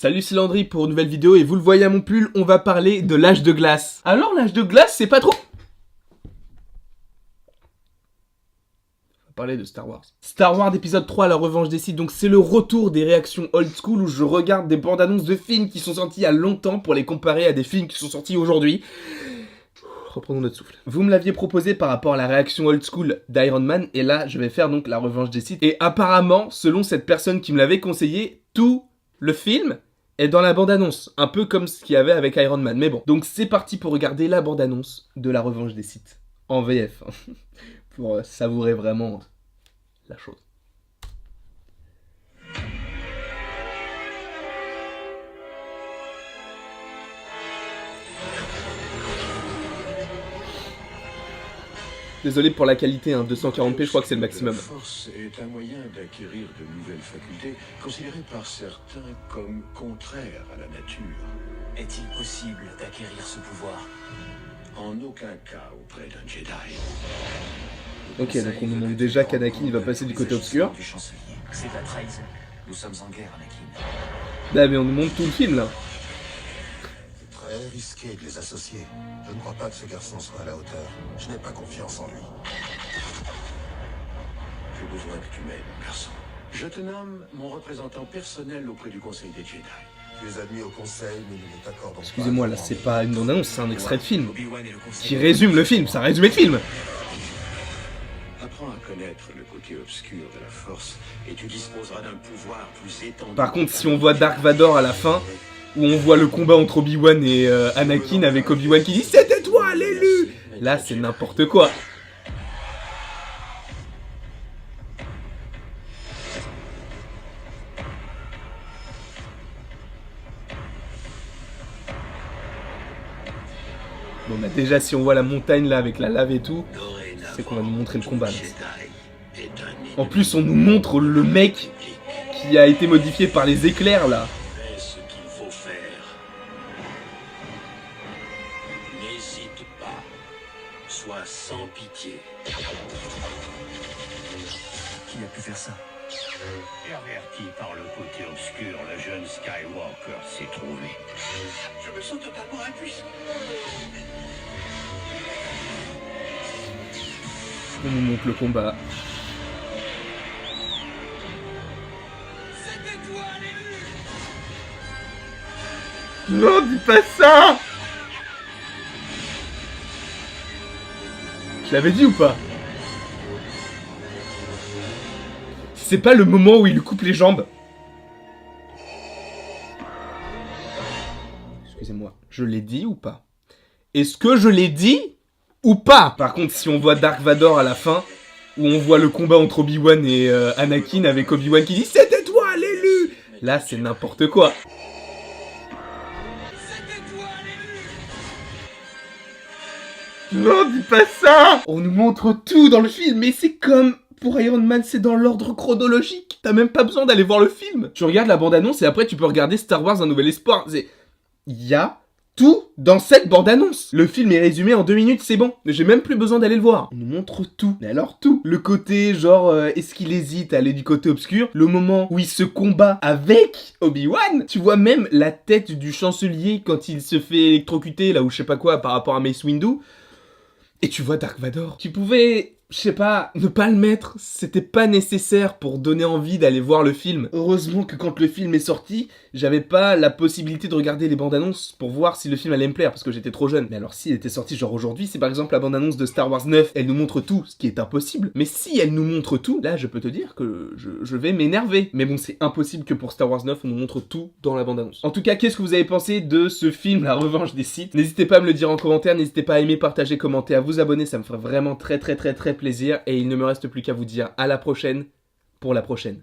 Salut, c'est Landry pour une nouvelle vidéo et vous le voyez à mon pull, on va parler de l'âge de glace. Alors l'âge de glace, c'est pas trop... On va parler de Star Wars. Star Wars épisode 3, la revanche des Sith, donc c'est le retour des réactions old school où je regarde des bandes annonces de films qui sont sortis il y a longtemps pour les comparer à des films qui sont sortis aujourd'hui. Reprenons notre souffle. Vous me l'aviez proposé par rapport à la réaction old school d'Iron Man et là je vais faire donc la revanche des Sith. Et apparemment, selon cette personne qui me l'avait conseillé, tout le film est dans la bande-annonce, un peu comme ce qu'il y avait avec Iron Man, mais bon. Donc c'est parti pour regarder la bande-annonce de la revanche des Sith, en VF, pour savourer vraiment la chose. Désolé pour la qualité, hein, 240p, je crois que c'est le maximum. La force est un moyen d'acquérir de nouvelles facultés, considérées par certains comme contraires à la nature. Est-il possible d'acquérir ce pouvoir? En aucun cas auprès d'un Jedi. Ok, donc on nous montre déjà qu'Anakin il va passer du côté obscur. Du chancelier. C'est de la trahison. Nous sommes en guerre, Anakin. Là, mais on nous montre tout le film là. Très risqué de les associer. Je ne crois pas que ce garçon soit à la hauteur. Je n'ai pas confiance en lui. J'ai besoin que tu m'aides, mon garçon. Je te nomme mon représentant personnel auprès du Conseil des Jedi. Tu es admis au conseil, mais nous ne t'accordons pas. Excusez-moi, là c'est pas une bande-annonce, c'est un extrait de film. Obi-Wan et le conseil. Qui résume le film, ça résume le film. Apprends à connaître le côté obscur de la force et tu disposeras d'un pouvoir plus étendu. Par contre, si on voit Dark Vador à la fin, où on voit le combat entre Obi-Wan et Anakin avec Obi-Wan qui dit « C'était toi l'élu !» Là, c'est n'importe quoi. Bon, bah déjà, si on voit la montagne là avec la lave et tout, c'est qu'on va nous montrer le combat. Là. En plus, on nous montre le mec qui a été modifié par les éclairs là. Fais ce qu'il faut faire. N'hésite pas. Sois sans pitié. Qui a pu faire ça? Perverti par le côté obscur, le jeune Skywalker s'est trouvé. Je me sens totalement impuissant. On nous montre le combat. Non, dis pas ça! Je l'avais dit ou pas? C'est pas le moment où il lui coupe les jambes. Excusez-moi, je l'ai dit ou pas? Est-ce que je l'ai dit ou pas? Par contre, si on voit Dark Vador à la fin, où on voit le combat entre Obi-Wan et Anakin avec Obi-Wan qui dit « C'était toi l'élu !» Là, c'est n'importe quoi. Non, dis pas ça! On nous montre tout dans le film, mais c'est comme... Pour Iron Man, c'est dans l'ordre chronologique. T'as même pas besoin d'aller voir le film. Tu regardes la bande-annonce et après tu peux regarder Star Wars Un Nouvel Espoir. Il y a tout dans cette bande-annonce. Le film est résumé en 2 minutes, c'est bon. J'ai même plus besoin d'aller le voir. On nous montre tout. Mais alors tout. Le côté genre, est-ce qu'il hésite à aller du côté obscur? Le moment où il se combat avec Obi-Wan. Tu vois même la tête du chancelier quand il se fait électrocuter, là ou je sais pas quoi, par rapport à Mace Windu. Et tu vois Dark Vador. Tu pouvais... Je sais pas, ne pas le mettre, c'était pas nécessaire pour donner envie d'aller voir le film. Heureusement que quand le film est sorti, j'avais pas la possibilité de regarder les bandes annonces pour voir si le film allait me plaire, parce que j'étais trop jeune. Mais alors s'il était sorti genre aujourd'hui, si par exemple la bande annonce de Star Wars 9, elle nous montre tout, ce qui est impossible. Mais si elle nous montre tout, là je peux te dire que je vais m'énerver. Mais bon, c'est impossible que pour Star Wars 9, on nous montre tout dans la bande annonce. En tout cas, qu'est-ce que vous avez pensé de ce film, La Revanche des Sith? N'hésitez pas à me le dire en commentaire, n'hésitez pas à aimer, partager, commenter, à vous abonner, ça me ferait vraiment très plaisir et il ne me reste plus qu'à vous dire à la prochaine pour la prochaine.